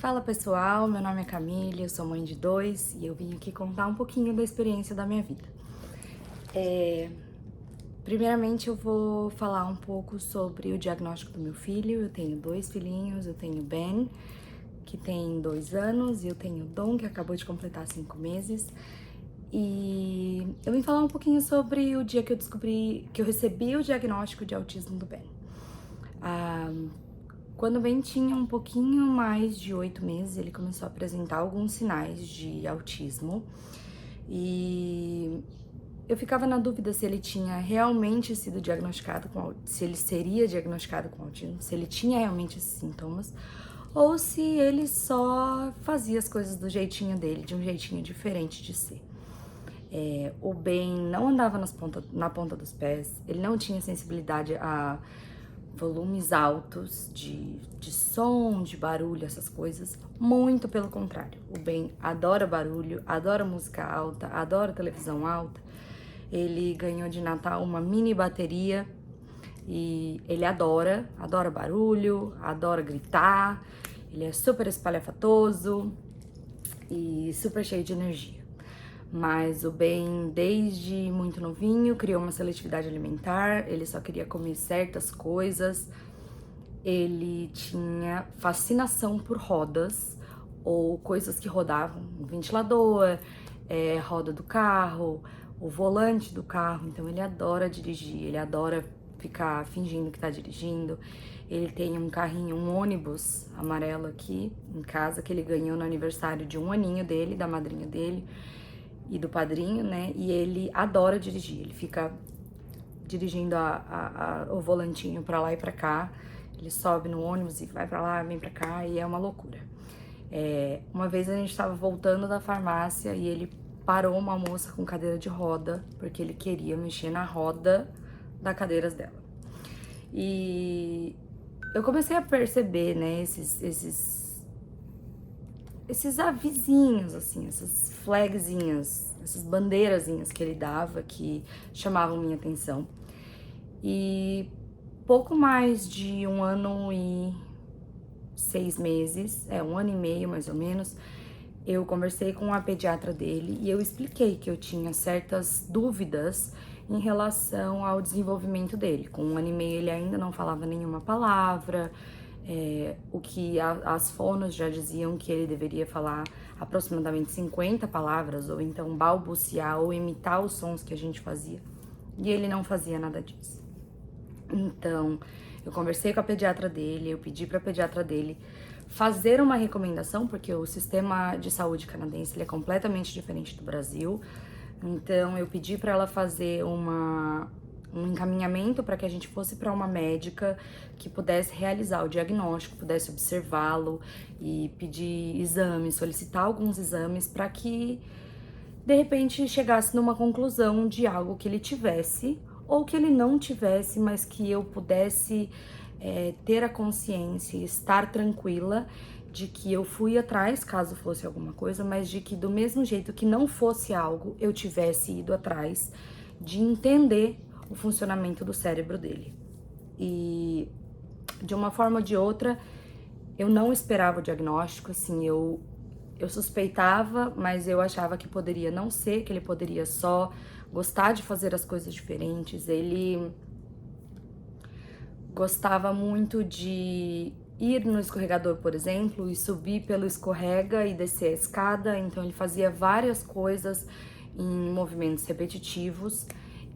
Fala pessoal, meu nome é Camille, eu sou mãe de dois e eu vim aqui contar um pouquinho da experiência da minha vida. Primeiramente eu vou falar um pouco sobre o diagnóstico do meu filho. Eu tenho dois filhinhos, eu tenho Ben, que tem 2 anos, e eu tenho Dom, que acabou de completar 5 meses. E eu vim falar um pouquinho sobre o dia que eu recebi o diagnóstico de autismo do Ben. Quando o Ben tinha um pouquinho mais de 8 meses, ele começou a apresentar alguns sinais de autismo. E eu ficava na dúvida se ele tinha realmente sido diagnosticado se ele seria diagnosticado com autismo, se ele tinha realmente esses sintomas, ou se ele só fazia as coisas do jeitinho dele, de um jeitinho diferente de ser. O Ben não andava na ponta dos pés, ele não tinha sensibilidade a volumes altos de som, de barulho, essas coisas. Muito pelo contrário. O Ben adora barulho, adora música alta, adora televisão alta. Ele ganhou de Natal uma mini bateria e ele adora barulho, adora gritar. Ele é super espalhafatoso e super cheio de energia. Mas o Ben, desde muito novinho, criou uma seletividade alimentar, ele só queria comer certas coisas. Ele tinha fascinação por rodas ou coisas que rodavam, o ventilador, roda do carro, o volante do carro. Então ele adora dirigir, ele adora ficar fingindo que tá dirigindo. Ele tem um carrinho, um ônibus amarelo aqui em casa que ele ganhou no aniversário de 1 aninho dele, da madrinha dele e do padrinho, né? E ele adora dirigir, ele fica dirigindo o volantinho pra lá e pra cá. Ele sobe no ônibus e vai pra lá, vem pra cá, e é uma loucura. Uma vez a gente tava voltando da farmácia e ele parou uma moça com cadeira de roda, porque ele queria mexer na roda da cadeira dela. E eu comecei a perceber, né, esses avisinhos, assim, essas flagzinhas, essas bandeirazinhas que ele dava que chamavam minha atenção. E pouco mais de 1 ano e 6 meses, 1 ano e meio mais ou menos, eu conversei com a pediatra dele e eu expliquei que eu tinha certas dúvidas em relação ao desenvolvimento dele. Com 1 ano e meio ele ainda não falava nenhuma palavra, o que as fonos já diziam que ele deveria falar aproximadamente 50 palavras, ou então balbuciar ou imitar os sons que a gente fazia, e ele não fazia nada disso. Então, eu conversei com a pediatra dele, eu pedi para a pediatra dele fazer uma recomendação, porque o sistema de saúde canadense ele é completamente diferente do Brasil. Então, eu pedi para ela fazer um encaminhamento para que a gente fosse para uma médica que pudesse realizar o diagnóstico, pudesse observá-lo e pedir exames, solicitar alguns exames para que, de repente, chegasse numa conclusão de algo que ele tivesse ou que ele não tivesse, mas que eu pudesse ter a consciência e estar tranquila de que eu fui atrás caso fosse alguma coisa, mas de que do mesmo jeito que não fosse algo, eu tivesse ido atrás de entender o funcionamento do cérebro dele. E de uma forma ou de outra, eu não esperava o diagnóstico, assim, eu suspeitava, mas eu achava que poderia não ser, que ele poderia só gostar de fazer as coisas diferentes. Ele gostava muito de ir no escorregador, por exemplo, e subir pelo escorrega e descer a escada. Então ele fazia várias coisas em movimentos repetitivos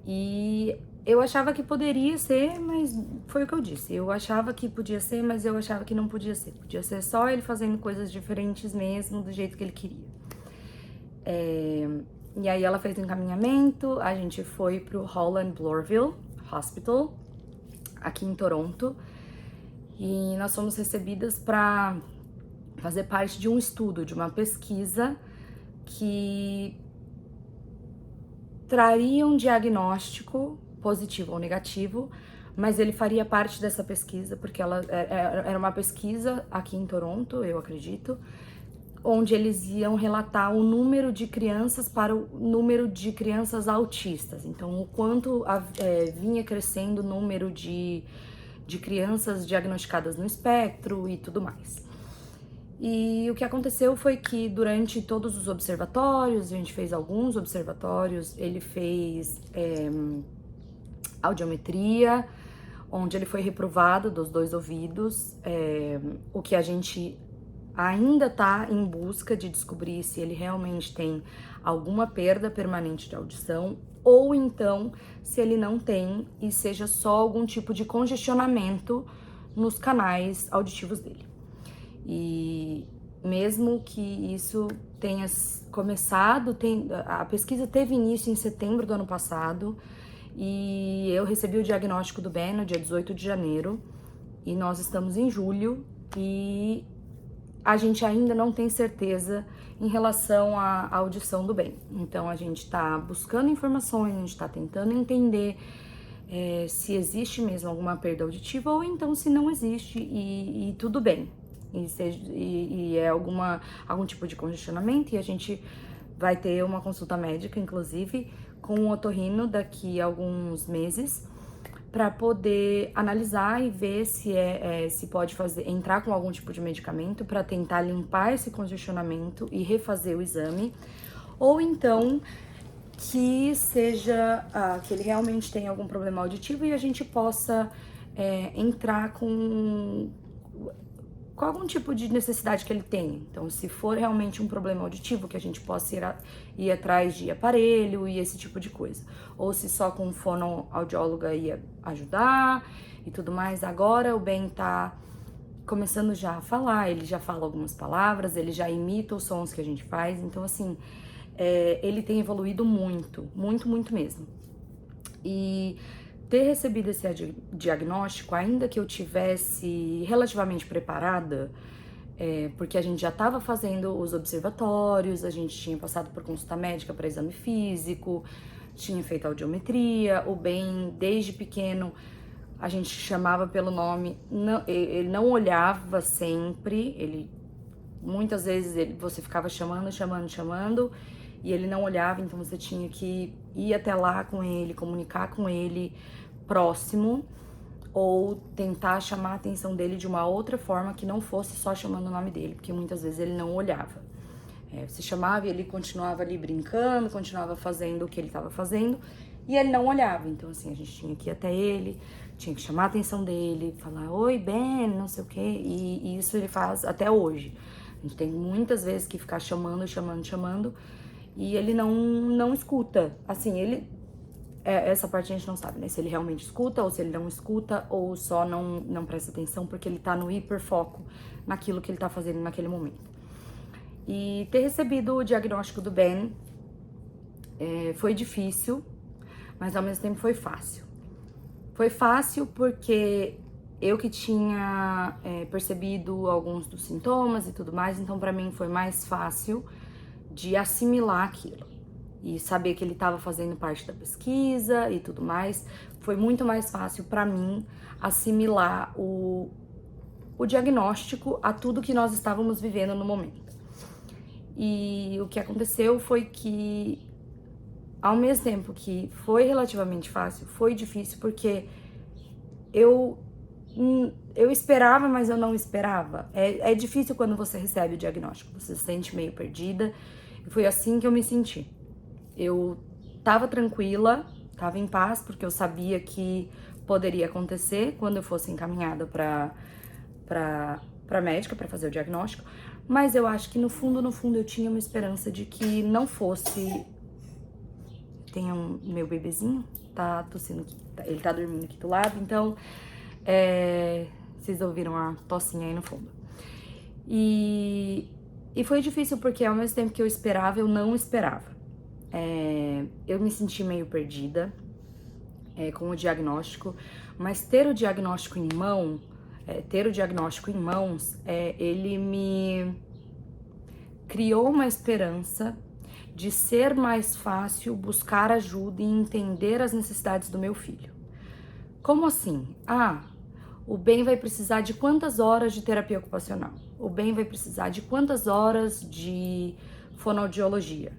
e eu achava que poderia ser, mas foi o que eu disse. Eu achava que podia ser, mas eu achava que não podia ser. Podia ser só ele fazendo coisas diferentes mesmo, do jeito que ele queria. E aí ela fez o encaminhamento, a gente foi pro Holland Bloorville Hospital, aqui em Toronto, e nós fomos recebidas para fazer parte de um estudo, de uma pesquisa que traria um diagnóstico positivo ou negativo, mas ele faria parte dessa pesquisa, porque ela era uma pesquisa aqui em Toronto, eu acredito, onde eles iam relatar o número de crianças para o número de crianças autistas. Então, o quanto vinha crescendo o número de crianças diagnosticadas no espectro e tudo mais. E o que aconteceu foi que durante todos os observatórios, a gente fez alguns observatórios, ele fez audiometria, onde ele foi reprovado dos 2 ouvidos, o que a gente ainda tá em busca de descobrir se ele realmente tem alguma perda permanente de audição, ou então se ele não tem e seja só algum tipo de congestionamento nos canais auditivos dele. E mesmo que isso tenha começado, a pesquisa teve início em setembro do ano passado, e eu recebi o diagnóstico do Ben no dia 18 de janeiro, e nós estamos em julho, e a gente ainda não tem certeza em relação à audição do Ben. Então a gente tá buscando informações, a gente tá tentando entender se existe mesmo alguma perda auditiva, ou então se não existe e tudo bem. E é algum tipo de congestionamento, e a gente vai ter uma consulta médica, inclusive, com um otorrino daqui a alguns meses, para poder analisar e ver se pode entrar com algum tipo de medicamento para tentar limpar esse congestionamento e refazer o exame, ou então que seja que ele realmente tenha algum problema auditivo e a gente possa entrar com algum tipo de necessidade que ele tem. Então, se for realmente um problema auditivo, que a gente possa ir atrás de aparelho e esse tipo de coisa. Ou se só com fonoaudióloga ia ajudar e tudo mais. Agora o Ben tá começando já a falar, ele já fala algumas palavras, ele já imita os sons que a gente faz. Então, assim, ele tem evoluído muito, muito, muito mesmo. E ter recebido esse diagnóstico, ainda que eu tivesse relativamente preparada, porque a gente já estava fazendo os observatórios, a gente tinha passado por consulta médica para exame físico, tinha feito audiometria, o Ben, desde pequeno, a gente chamava pelo nome, ele não olhava sempre, muitas vezes você ficava chamando, e ele não olhava, então você tinha que ir até lá com ele, comunicar com ele próximo, ou tentar chamar a atenção dele de uma outra forma que não fosse só chamando o nome dele, porque muitas vezes ele não olhava. Você chamava e ele continuava ali brincando, continuava fazendo o que ele estava fazendo, e ele não olhava. Então, assim, a gente tinha que ir até ele, tinha que chamar a atenção dele, falar, oi, Ben, não sei o quê, e isso ele faz até hoje. A gente tem muitas vezes que ficar chamando, e ele não escuta. Assim, essa parte a gente não sabe, né? Se ele realmente escuta, ou se ele não escuta, ou só não presta atenção porque ele tá no hiperfoco naquilo que ele tá fazendo naquele momento. E ter recebido o diagnóstico do Ben foi difícil, mas ao mesmo tempo foi fácil. Foi fácil porque eu que tinha percebido alguns dos sintomas e tudo mais, então pra mim foi mais fácil de assimilar aquilo e saber que ele estava fazendo parte da pesquisa e tudo mais. Foi muito mais fácil para mim assimilar o diagnóstico a tudo que nós estávamos vivendo no momento. E o que aconteceu foi que, ao mesmo tempo que foi relativamente fácil, foi difícil porque eu esperava, mas eu não esperava. É difícil quando você recebe o diagnóstico, você se sente meio perdida. E foi assim que eu me senti. Eu tava tranquila, tava em paz, porque eu sabia que poderia acontecer quando eu fosse encaminhada pra médica pra fazer o diagnóstico, mas eu acho que no fundo eu tinha uma esperança de que não fosse. Tem meu bebezinho, tá tossindo aqui, ele tá dormindo aqui do lado, então vocês ouviram a tossinha aí no fundo. E foi difícil porque ao mesmo tempo que eu esperava, eu não esperava. Eu me senti meio perdida com o diagnóstico, mas ter o diagnóstico em mãos, ele me criou uma esperança de ser mais fácil buscar ajuda e entender as necessidades do meu filho. Como assim? O Ben vai precisar de quantas horas de terapia ocupacional? O Ben vai precisar de quantas horas de fonoaudiologia?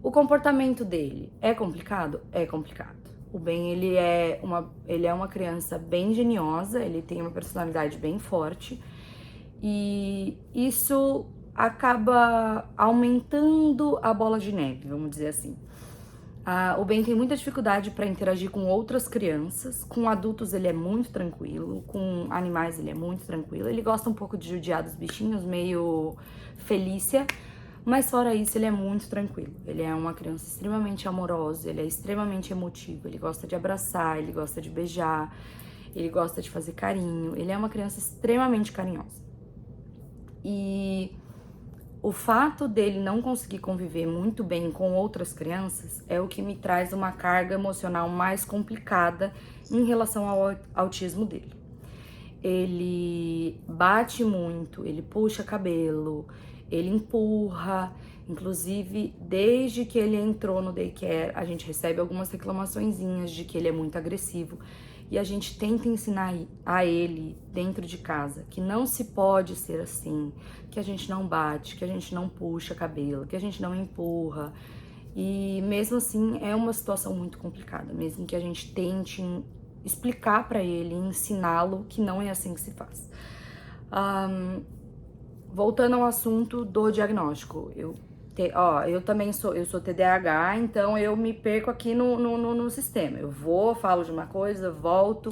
O comportamento dele é complicado? É complicado. O Ben, ele é uma criança bem geniosa, ele tem uma personalidade bem forte, E isso acaba aumentando a bola de neve, vamos dizer assim. O Ben tem muita dificuldade para interagir com outras crianças, com adultos ele é muito tranquilo, com animais ele é muito tranquilo, ele gosta um pouco de judiar dos bichinhos, meio Felícia, mas fora isso ele é muito tranquilo. Ele é uma criança extremamente amorosa, ele é extremamente emotivo, ele gosta de abraçar, ele gosta de beijar, ele gosta de fazer carinho, ele é uma criança extremamente carinhosa. E o fato dele não conseguir conviver muito bem com outras crianças é o que me traz uma carga emocional mais complicada em relação ao autismo dele. Ele bate muito, ele puxa cabelo, ele empurra. Inclusive, desde que ele entrou no daycare, a gente recebe algumas reclamaçõezinhas de que ele é muito agressivo. E a gente tenta ensinar a ele, dentro de casa, que não se pode ser assim, que a gente não bate, que a gente não puxa cabelo, que a gente não empurra. E mesmo assim, é uma situação muito complicada, mesmo que a gente tente explicar para ele, ensiná-lo que não é assim que se faz. Voltando ao assunto do diagnóstico, eu também sou TDAH, então eu me perco aqui no sistema. Eu vou, falo de uma coisa, volto,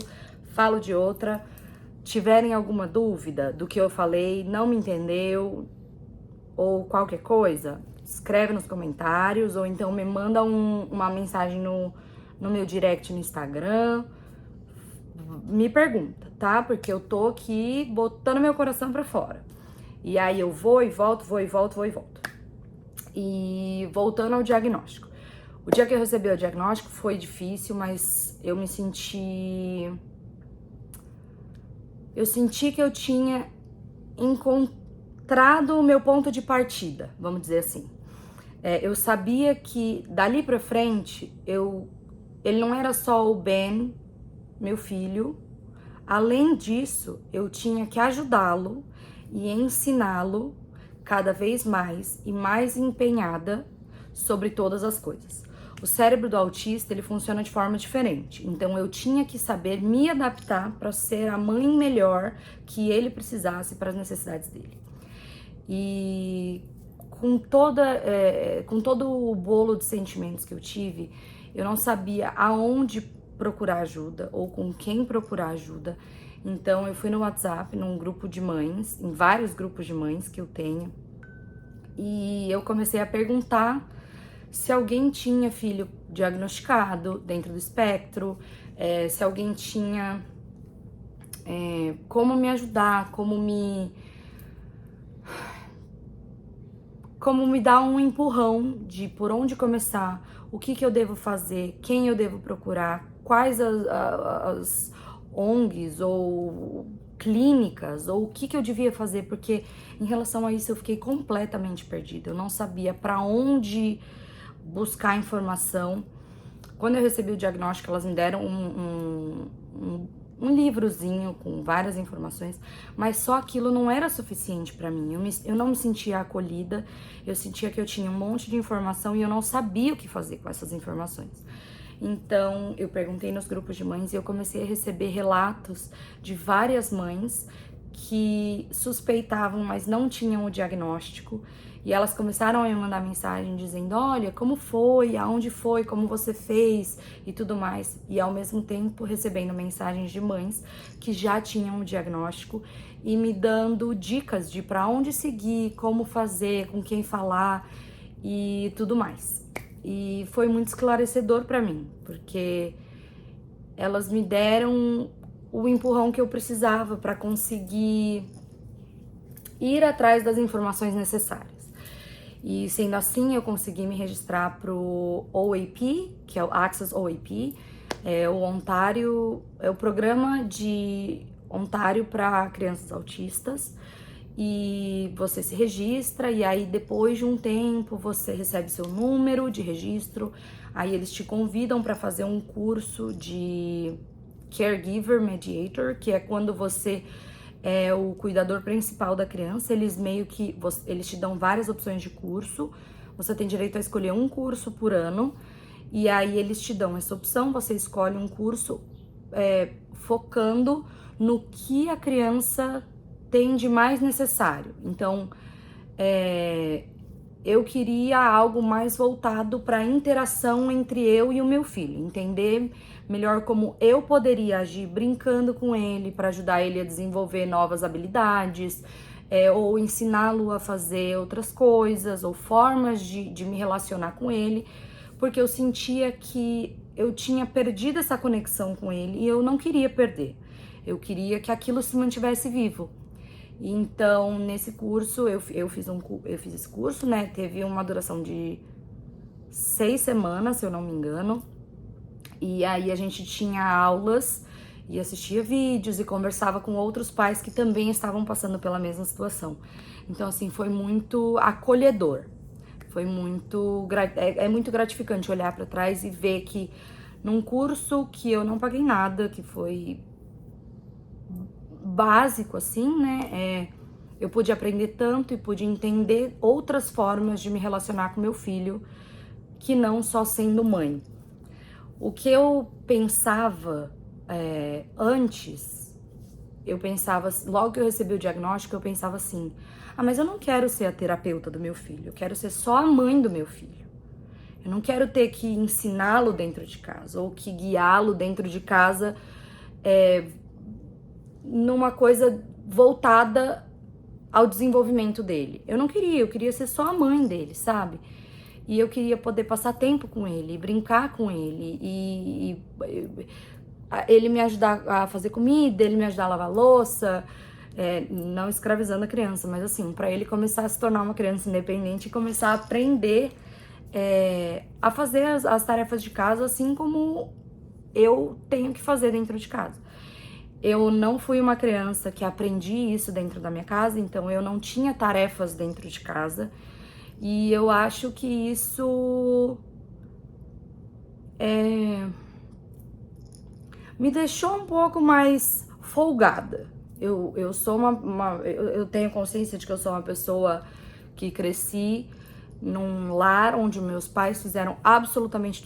falo de outra. Tiverem alguma dúvida do que eu falei, não me entendeu, ou qualquer coisa, escreve nos comentários, ou então me manda uma mensagem no meu direct no Instagram. Me pergunta, tá? Porque eu tô aqui botando meu coração pra fora. E aí eu vou e volto, vou e volto, vou e volto. E voltando ao diagnóstico. O dia que eu recebi o diagnóstico foi difícil, mas eu senti que eu tinha encontrado o meu ponto de partida, vamos dizer assim. Eu sabia que dali pra frente, ele não era só o Ben, meu filho. Além disso, eu tinha que ajudá-lo e ensiná-lo cada vez mais e mais empenhada sobre todas as coisas. O cérebro do autista, ele funciona de forma diferente. Então eu tinha que saber me adaptar para ser a mãe melhor que ele precisasse para as necessidades dele. E com todo o bolo de sentimentos que eu tive, eu não sabia aonde procurar ajuda ou com quem procurar ajuda. Então eu fui no WhatsApp, num grupo de mães, em vários grupos de mães que eu tenho, e eu comecei a perguntar se alguém tinha filho diagnosticado dentro do espectro, se alguém tinha como me ajudar, como me dar um empurrão de por onde começar, o que eu devo fazer, quem eu devo procurar, quais as ONGs ou clínicas, ou o que eu devia fazer, porque em relação a isso eu fiquei completamente perdida. Eu não sabia para onde buscar informação. Quando eu recebi o diagnóstico, elas me deram um livrozinho com várias informações, mas só aquilo não era suficiente para mim. Eu não me sentia acolhida, eu sentia que eu tinha um monte de informação e eu não sabia o que fazer com essas informações. Então, eu perguntei nos grupos de mães e eu comecei a receber relatos de várias mães que suspeitavam, mas não tinham o diagnóstico. E elas começaram a me mandar mensagem dizendo, olha, como foi, aonde foi, como você fez e tudo mais. E ao mesmo tempo recebendo mensagens de mães que já tinham o diagnóstico e me dando dicas de para onde seguir, como fazer, com quem falar e tudo mais. E foi muito esclarecedor para mim, porque elas me deram o empurrão que eu precisava para conseguir ir atrás das informações necessárias. E sendo assim, eu consegui me registrar pro OAP, que é o Access OAP, é o programa de Ontário para crianças autistas. E você se registra e aí depois de um tempo você recebe seu número de registro, aí eles te convidam para fazer um curso de Caregiver Mediator, que é quando você é o cuidador principal da criança. Eles te dão várias opções de curso, você tem direito a escolher um curso por ano, e aí eles te dão essa opção, você escolhe um curso focando no que a criança tem de mais necessário. Então, eu queria algo mais voltado para a interação entre eu e o meu filho, entender melhor como eu poderia agir brincando com ele para ajudar ele a desenvolver novas habilidades, ou ensiná-lo a fazer outras coisas, ou formas de me relacionar com ele, porque eu sentia que eu tinha perdido essa conexão com ele e eu não queria perder. Eu queria que aquilo se mantivesse vivo. Então, nesse curso, eu fiz esse curso, né? Teve uma duração de 6 semanas, se eu não me engano. E aí a gente tinha aulas e assistia vídeos e conversava com outros pais que também estavam passando pela mesma situação. Então, assim, foi muito acolhedor. Foi muito muito gratificante olhar para trás e ver que num curso que eu não paguei nada, que foi básico, assim, né? Eu pude aprender tanto e pude entender outras formas de me relacionar com meu filho, que não só sendo mãe. O que eu pensava antes, eu pensava, logo que eu recebi o diagnóstico, eu pensava assim: ah, mas eu não quero ser a terapeuta do meu filho, eu quero ser só a mãe do meu filho. Eu não quero ter que ensiná-lo dentro de casa, ou que guiá-lo dentro de casa numa coisa voltada ao desenvolvimento dele. Eu não queria, eu queria ser só a mãe dele, sabe? E eu queria poder passar tempo com ele, brincar com ele, e ele me ajudar a fazer comida, ele me ajudar a lavar louça, não escravizando a criança, mas assim, para ele começar a se tornar uma criança independente e começar a aprender a fazer as tarefas de casa assim como eu tenho que fazer dentro de casa. Eu não fui uma criança que aprendi isso dentro da minha casa, então eu não tinha tarefas dentro de casa. E eu acho que isso me deixou um pouco mais folgada. Eu sou eu tenho consciência de que eu sou uma pessoa que cresci num lar onde meus pais fizeram absolutamente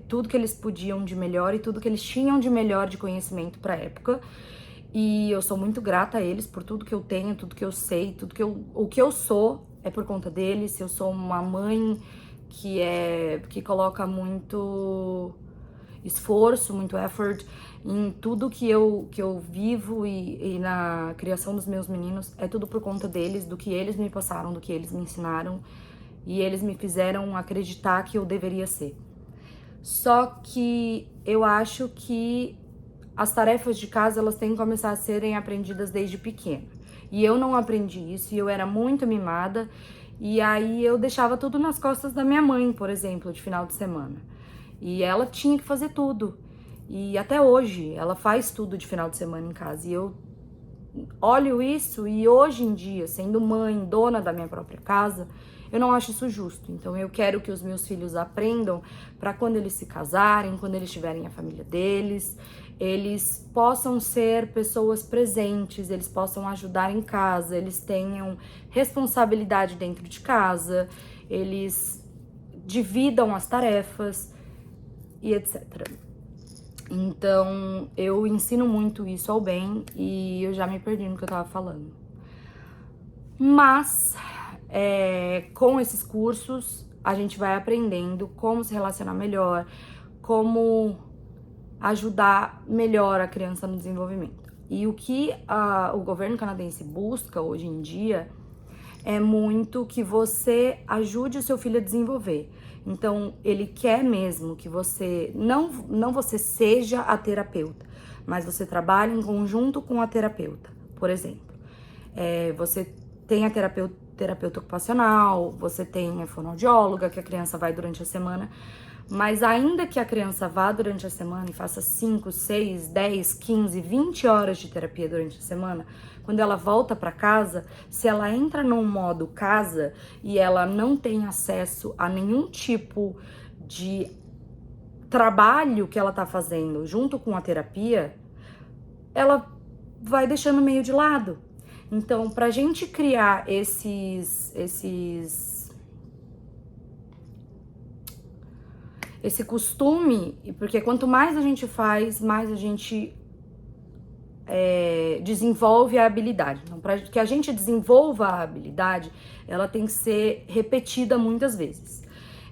tudo que eles podiam de melhor e tudo que eles tinham de melhor de conhecimento para a época. E eu sou muito grata a eles por tudo que eu tenho, tudo que eu sei, o que eu sou é por conta deles. Eu sou uma mãe que coloca muito esforço, muito effort em tudo que eu vivo e na criação dos meus meninos. É tudo por conta deles, do que eles me passaram, do que eles me ensinaram. E eles me fizeram acreditar que eu deveria ser. Só que eu acho que as tarefas de casa, elas têm que começar a serem aprendidas desde pequena. E eu não aprendi isso, e eu era muito mimada. E aí eu deixava tudo nas costas da minha mãe, por exemplo, de final de semana. E ela tinha que fazer tudo. E até hoje, ela faz tudo de final de semana em casa. E eu olho isso e hoje em dia, sendo mãe, dona da minha própria casa, eu não acho isso justo. Então eu quero que os meus filhos aprendam para quando eles se casarem, quando eles tiverem a família deles, eles possam ser pessoas presentes, eles possam ajudar em casa, eles tenham responsabilidade dentro de casa, eles dividam as tarefas e etc. Então, eu ensino muito isso ao bem e eu já me perdi no que eu tava falando. Mas, com esses cursos, a gente vai aprendendo como se relacionar melhor, como ajudar melhor a criança no desenvolvimento. E o que o governo canadense busca hoje em dia é muito que você ajude o seu filho a desenvolver. Então, ele quer mesmo que você, não você seja a terapeuta, mas você trabalhe em conjunto com a terapeuta. Por exemplo, você tem a terapeuta ocupacional, você tem a fonoaudióloga, que a criança vai durante a semana, mas ainda que a criança vá durante a semana e faça 5, 6, 10, 15, 20 horas de terapia durante a semana, quando ela volta para casa, se ela entra num modo casa e ela não tem acesso a nenhum tipo de trabalho que ela tá fazendo junto com a terapia, ela vai deixando meio de lado. Então, pra gente criar esse costume, porque quanto mais a gente faz, mais a gente desenvolve a habilidade. Então, para que a gente desenvolva a habilidade, ela tem que ser repetida muitas vezes.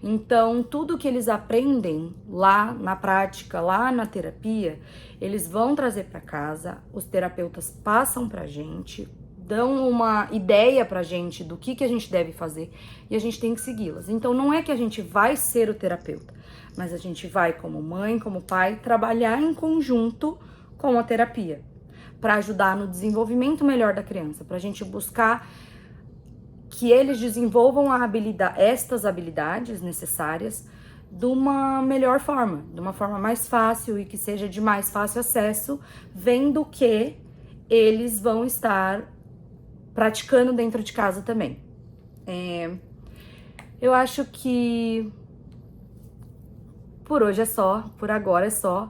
Então, tudo que eles aprendem lá na prática, lá na terapia, eles vão trazer para casa, os terapeutas passam pra gente, dão uma ideia pra gente do que a gente deve fazer e a gente tem que segui-las. Então, não é que a gente vai ser o terapeuta, mas a gente vai, como mãe, como pai, trabalhar em conjunto com a terapia para ajudar no desenvolvimento melhor da criança, pra gente buscar que eles desenvolvam estas habilidades necessárias de uma melhor forma, de uma forma mais fácil e que seja de mais fácil acesso, vendo que eles vão estar praticando dentro de casa também. Eu acho que por hoje é só, por agora é só.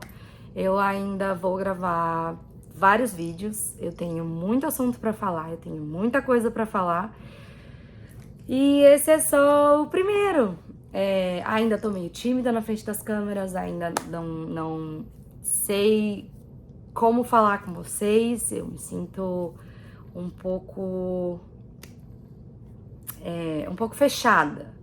Eu ainda vou gravar vários vídeos, eu tenho muito assunto para falar, eu tenho muita coisa para falar. E esse é só o primeiro. Ainda tô meio tímida na frente das câmeras, ainda não sei como falar com vocês. Eu me sinto um pouco fechada.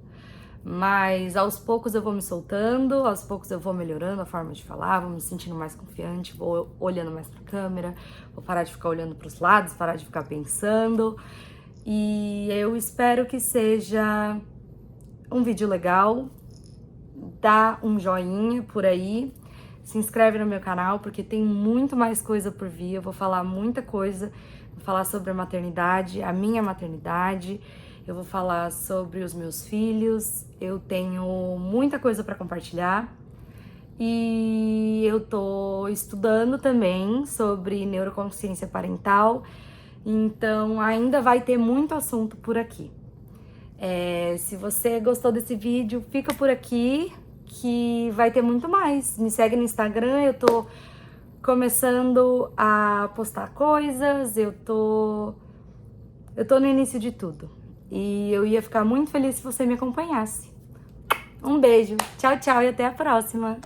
Mas aos poucos eu vou me soltando, aos poucos eu vou melhorando a forma de falar, vou me sentindo mais confiante, vou olhando mais pra câmera, vou parar de ficar olhando pros lados, parar de ficar pensando. E eu espero que seja um vídeo legal. Dá um joinha por aí, se inscreve no meu canal porque tem muito mais coisa por vir. Eu vou falar muita coisa, vou falar sobre a maternidade, a minha maternidade, eu vou falar sobre os meus filhos. Eu tenho muita coisa para compartilhar e eu tô estudando também sobre neuroconsciência parental. Então, ainda vai ter muito assunto por aqui. Se você gostou desse vídeo, fica por aqui que vai ter muito mais. Me segue no Instagram, eu tô começando a postar coisas, eu tô no início de tudo. E eu ia ficar muito feliz se você me acompanhasse. Um beijo, tchau, tchau e até a próxima!